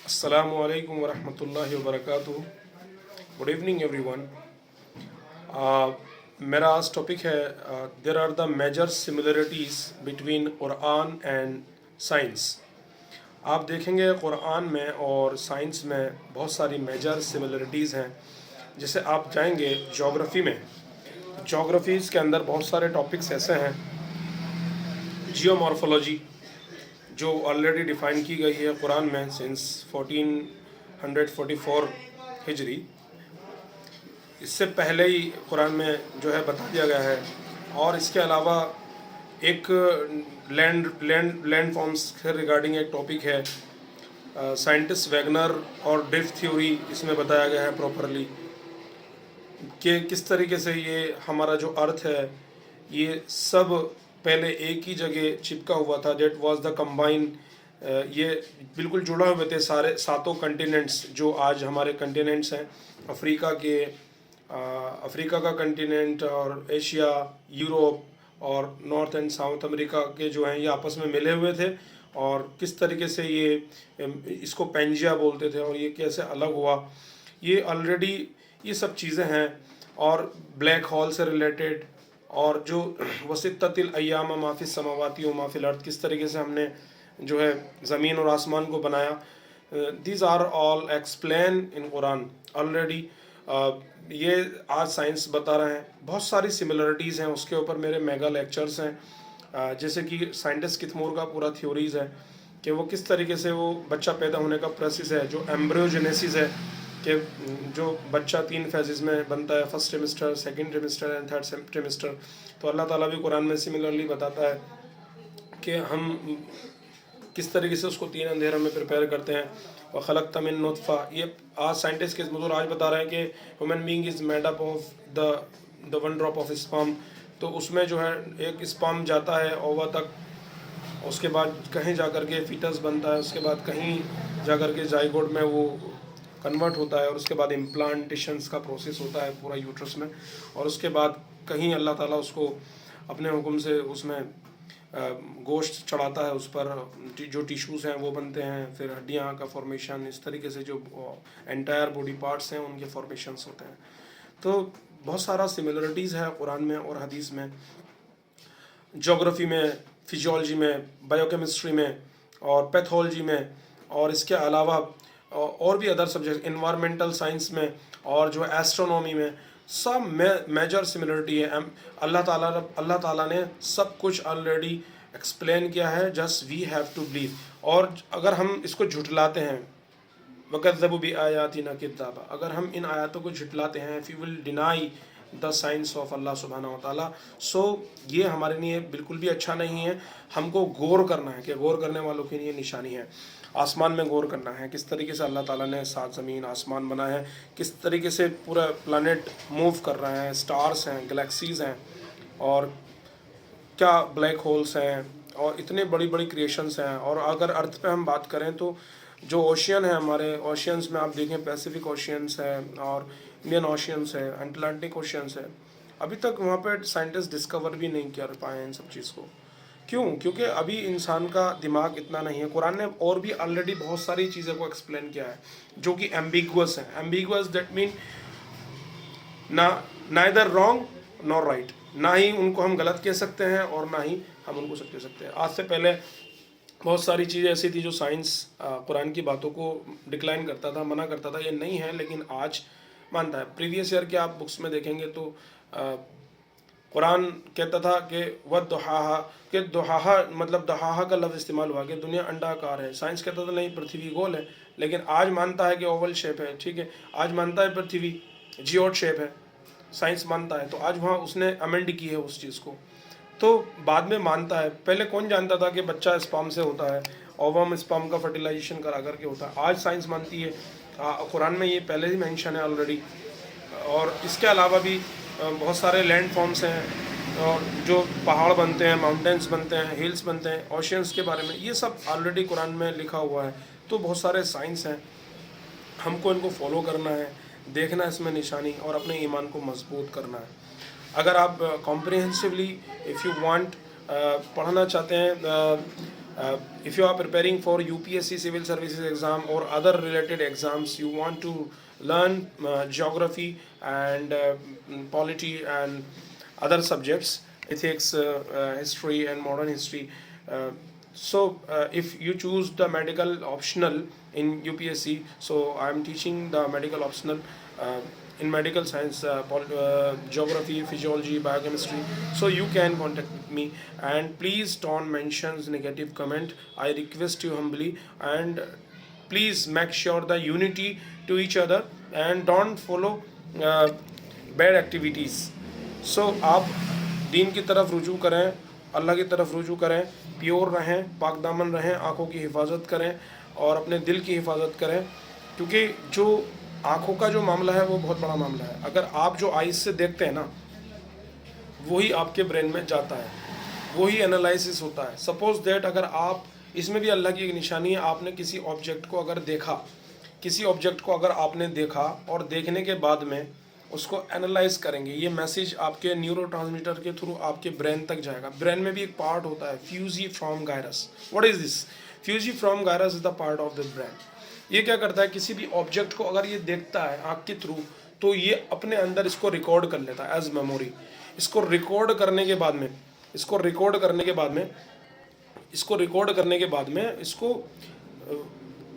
Assalamu alaikum wa rahmatullahi wa barakatuh. Good evening everyone. मेरा आज topic है there are the major similarities between Quran and science. आप देखेंगे कुरान में और साइंस में बहुत सारी मेजर सिमिलरिटीज़ हैं। जैसे आप जाएंगे जोग्राफ़ी में, जोग्राफ़ीज़ के अंदर बहुत सारे टॉपिक्स ऐसे हैं। जियोमॉर्फोलॉजी जो ऑलरेडी डिफ़ाइन की गई है कुरान में सिंस 1444 हिजरी, इससे पहले ही कुरान में जो है बता दिया गया है। और इसके अलावा एक लैंड फॉर्म्स के रिगार्डिंग एक टॉपिक है, साइंटिस्ट वैगनर और ड्रिफ्ट थ्योरी, इसमें बताया गया है प्रॉपरली कि किस तरीके से ये हमारा जो अर्थ है ये सब पहले एक ही जगह चिपका हुआ था। डेट वाज द कंबाइन, ये बिल्कुल जुड़ा हुए थे सारे सातों कंटिनेंट्स जो आज हमारे कंटिनेंट्स हैं। अफ्रीका का कंटिनेंट और एशिया, यूरोप और नॉर्थ एंड साउथ अमेरिका के जो हैं ये आपस में मिले हुए थे। और किस तरीके से ये इसको पेंजिया बोलते थे और ये कैसे अलग हुआ, ये ऑलरेडी ये सब चीज़ें हैं। और ब्लैक होल से रिलेटेड और जो वसित्ततिल अय्याम माफी समावाती व माफिल अर्थ, किस तरीके से हमने जो है ज़मीन और आसमान को बनाया, these are all explain in Quran already. ये आज साइंस बता रहे हैं। बहुत सारी सिमिलरिटीज़ हैं, उसके ऊपर मेरे मेगा लेक्चर्स हैं। जैसे कि साइंटिस्ट किथमोर का पूरा थ्योरीज़ है कि वो किस तरीके से वो बच्चा पैदा होने का प्रोसेस है, जो एम्ब्रियोजेनेसिस है कि जो बच्चा 3 फेजेस में बनता है, first trimester, second trimester and third trimester. तो अल्लाह ताला भी कुरान में सिमिलरली बताता है कि हम किस तरीके से उसको 3 अंधेरों में प्रिपेयर करते हैं। और खलक़्त मिन नुत्फ़ा, ये आज साइंटिस्ट के मज़दूर आज बता रहे हैं कि human being is made up of the 1 drop of sperm. तो उसमें जो है एक स्पर्म जाता है ओवा तक, उसके बाद कहीं जा कर के फीटस बनता है, उसके बाद कहीं जा कर के जाइगोट में वो कन्वर्ट होता है और उसके बाद इम्प्लांटेशंस का प्रोसेस होता है पूरा यूट्रस में। और उसके बाद कहीं अल्लाह ताला उसको अपने हुक्म से उसमें गोश्त चढ़ाता है, उस पर जो टिश्यूज़ हैं वो बनते हैं, फिर हड्डियाँ का फॉर्मेशन, इस तरीके से जो एंटायर बॉडी पार्ट्स हैं उनके फॉर्मेशंस होते हैं। तो बहुत सारा सिमिलरिटीज़ है कुरान में और हदीस में, जोग्राफ़ी में, फिजियोलॉजी में, बायोकेमिस्ट्री में और पैथोलॉजी में, और इसके अलावा और भी अदर सब्जेक्ट, इन्वायरमेंटल साइंस में और जो एस्ट्रोनॉमी में, सब में मेजर सिमिलरिटी है। अल्लाह ताला ने सब कुछ ऑलरेडी एक्सप्लेन किया है, just we have to believe. और अगर हम इसको झुटलाते हैं, वकज़्ज़बू बि आयातिना किज़्ज़ाबा, अगर हम इन आयतों को झुटलाते हैं, if you will deny the science of अल्लाह सुब्हानहू व तआला, सो ये हमारे लिए बिल्कुल भी अच्छा नहीं है। हमको गौर करना है कि गौर करने वालों के लिए निशानी है। आसमान में गौर करना है, किस तरीके से अल्लाह ताला ने 7 ज़मीन आसमान बनाया है, किस तरीके से पूरा प्लानट मूव कर रहे हैं, स्टार्स हैं, गैलेक्सीज़ हैं, और क्या ब्लैक होल्स हैं, और इतने बड़ी बड़ी क्रिएशंस हैं। और अगर अर्थ पे हम बात करें तो जो ओशियन है, हमारे ओशियंस में आप देखें पैसिफिक ओशियंस है और इंडियन ओशियंस है, अटलांटिक ओशियंस है, अभी तक वहाँ पे साइंटिस्ट डिस्कवर भी नहीं कर पाए इन सब चीज़ को। क्यों? क्योंकि अभी इंसान का दिमाग इतना नहीं है। कुरान ने और भी ऑलरेडी बहुत सारी चीज़ों को एक्सप्लेन किया है जो कि एम्बिगुअस है। Ambiguous that mean neither wrong nor right, ना ही उनको हम गलत कह सकते हैं और ना ही हम उनको सच कह सकते हैं। आज से पहले बहुत सारी चीज़ें ऐसी थी जो साइंस कुरान की बातों को डिक्लाइन करता था, मना करता था, ये नहीं है, लेकिन आज मानता है। प्रीवियस ईयर के आप बुक्स में देखेंगे तो कुरान कहता था कि वद्दुहाहा, कि दुहाहा मतलब दहाहा का लफ्ज़ इस्तेमाल हुआ कि दुनिया अंडाकार है। साइंस कहता था नहीं, पृथ्वी गोल है, लेकिन आज मानता है कि ओवल शेप है। ठीक है, आज मानता है पृथ्वी जियोड शेप है, साइंस मानता है। तो आज वहाँ उसने अमेंड की है उस चीज़ को, तो बाद में मानता है। पहले कौन जानता था कि बच्चा स्पर्म से होता है, ओवम स्पर्म का फर्टिलाइजेशन करा करके होता है। आज साइंस मानती है, कुरान में ये पहले ही मेंशन है ऑलरेडी। और इसके अलावा भी बहुत सारे लैंड फॉर्म्स हैं, और जो पहाड़ बनते हैं, माउंटेन्स बनते हैं, हिल्स बनते हैं, ओशियंस के बारे में ये सब ऑलरेडी कुरान में लिखा हुआ है। तो बहुत सारे साइंस हैं, हमको इनको फॉलो करना है, देखना है इसमें निशानी, और अपने ईमान को मजबूत करना है। अगर आप कॉम्प्रिहेंसिवली इफ़ यू वांट पढ़ना चाहते हैं If you are preparing for UPSC civil services exam or other related exams, you want to learn geography and polity and other subjects, ethics, history and modern history. If you choose the medical optional in UPSC, so I am teaching the medical optional in medical science, geography, physiology, biochemistry. So you can contact with me, and please don't mention negative comment. I request you humbly, and please make sure the unity to each other and don't follow bad activities. So आप दीन की तरफ रुजू करें, अल्लाह की तरफ रुजू करें, pure रहें, पाक दामन रहें, आँखों की हिफाजत करें और अपने दिल की हिफाजत करें, क्योंकि जो आँखों का जो मामला है वो बहुत बड़ा मामला है. अगर आप जो आइज़ से देखते हैं ना, वही आपके ब्रेन में जाता है, वही एनालिसिस होता है. सपोज दैट अगर आप, इसमें भी अल्लाह की एक निशानी है, आपने किसी ऑब्जेक्ट को अगर देखा, किसी ऑब्जेक्ट को अगर आपने देखा और देखने के बाद में उसको एनालाइज करेंगे, ये मैसेज आपके न्यूरोट्रांसमीटर के थ्रू आपके ब्रेन तक जाएगा. ब्रेन में भी एक पार्ट होता है fusiform gyrus. What is this? Fusiform gyrus is the part of the brain. ये क्या करता है, किसी भी ऑब्जेक्ट को अगर ये देखता है आँख के थ्रू, तो ये अपने अंदर इसको रिकॉर्ड कर लेता है एज मेमोरी. इसको रिकॉर्ड करने के बाद में इसको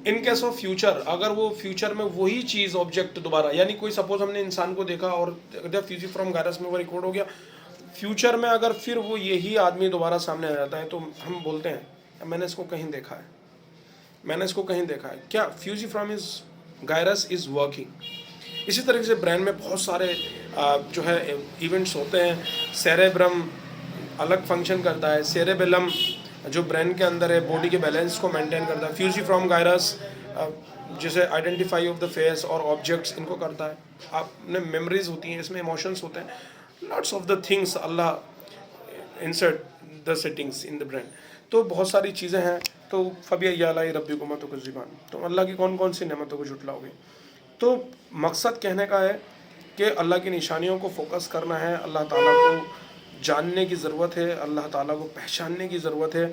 इन केस ऑफ फ्यूचर, अगर वो फ्यूचर में वही चीज़ ऑब्जेक्ट दोबारा, यानी कोई सपोज हमने इंसान को देखा और जब फ्यूजिफ्राम गायरस में वो रिकॉर्ड हो गया, फ्यूचर में अगर फिर वो यही आदमी दोबारा सामने आ जाता है, तो हम बोलते हैं मैंने इसको कहीं देखा है. क्या फ्यूजिफ्राम गायरस इज़ वर्किंग. इसी तरीके से ब्रेन में बहुत सारे जो है इवेंट्स होते हैं. सेरेब्रम अलग फंक्शन करता है, सेरेबेलम जो ब्रेन के अंदर है, बॉडी के बैलेंस को मेंटेन करता है. फ्यूजिफ्राम गायरस जैसे आइडेंटिफाई ऑफ द फेस और ऑब्जेक्ट्स, इनको करता है. आपने मेमोरीज होती हैं, इसमें इमोशंस होते हैं, lots of the things Allah insert the settings in the brain. तो बहुत सारी चीज़ें हैं. तो फ़बिया अलाई रब्बिकुम तुकज़्ज़िबान, तो अल्लाह की कौन कौन सी नेमतों को झुटलाओगे. तो मकसद कहने का है कि अल्लाह की निशानियों को फोकस करना है, अल्लाह ताला को जानने की ज़रूरत है, अल्लाह ताला को पहचानने की ज़रूरत है,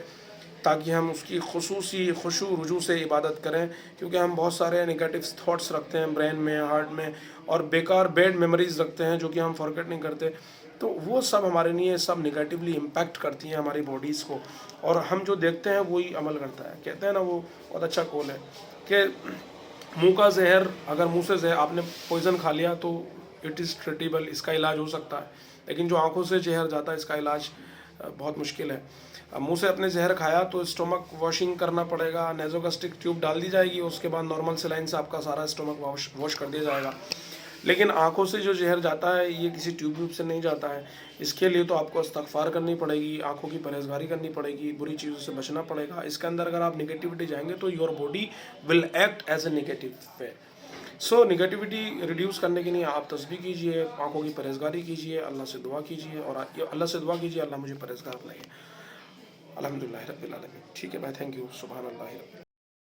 ताकि हम उसकी खुसूसी खुशू रुजू से इबादत करें. क्योंकि हम बहुत सारे नेगेटिव थॉट्स रखते हैं ब्रेन में, हार्ट में, और बेकार बैड मेमोरीज रखते हैं जो कि हम फॉरगेट नहीं करते. तो वो सब हमारे लिए सब निगेटिवली इम्पैक्ट करती हैं हमारी बॉडीज़ को, और हम जो देखते हैं वही अमल करता है. कहते हैं ना, वो बहुत अच्छा कॉल है कि मुंह का जहर, अगर मुंह से जहर आपने पॉइज़न खा लिया तो इट इज़ ट्रीटेबल, इसका इलाज हो सकता है. लेकिन जो आंखों से जहर जाता है, इसका इलाज बहुत मुश्किल है. मुंह से अपने जहर खाया तो स्टोमक वॉशिंग करना पड़ेगा, नेज़ोगैस्ट्रिक ट्यूब डाल दी जाएगी, उसके बाद नॉर्मल सलाइन से आपका सारा स्टोमक वॉश कर दिया जाएगा. लेकिन आंखों से जो जहर जाता है, ये किसी ट्यूब से नहीं जाता है. इसके लिए तो आपको इस्तग़फ़ार करनी पड़ेगी, आंखों की परहेज़गारी करनी पड़ेगी, बुरी चीज़ों से बचना पड़ेगा. इसके अंदर अगर आप निगेटिविटी जाएंगे तो your body will act as a negative way. So negativity reduce करने के लिए आप तस्बीह कीजिए, आंखों की परहेज़गारी कीजिए, अल्लाह से दुआ कीजिए, और अल्लाह मुझे परहेज़गार बनाइए. अल्हम्दुलिल्लाह रब्बिल आलमीन. ठीक है भाई, थैंक यू. सुभान अल्लाह.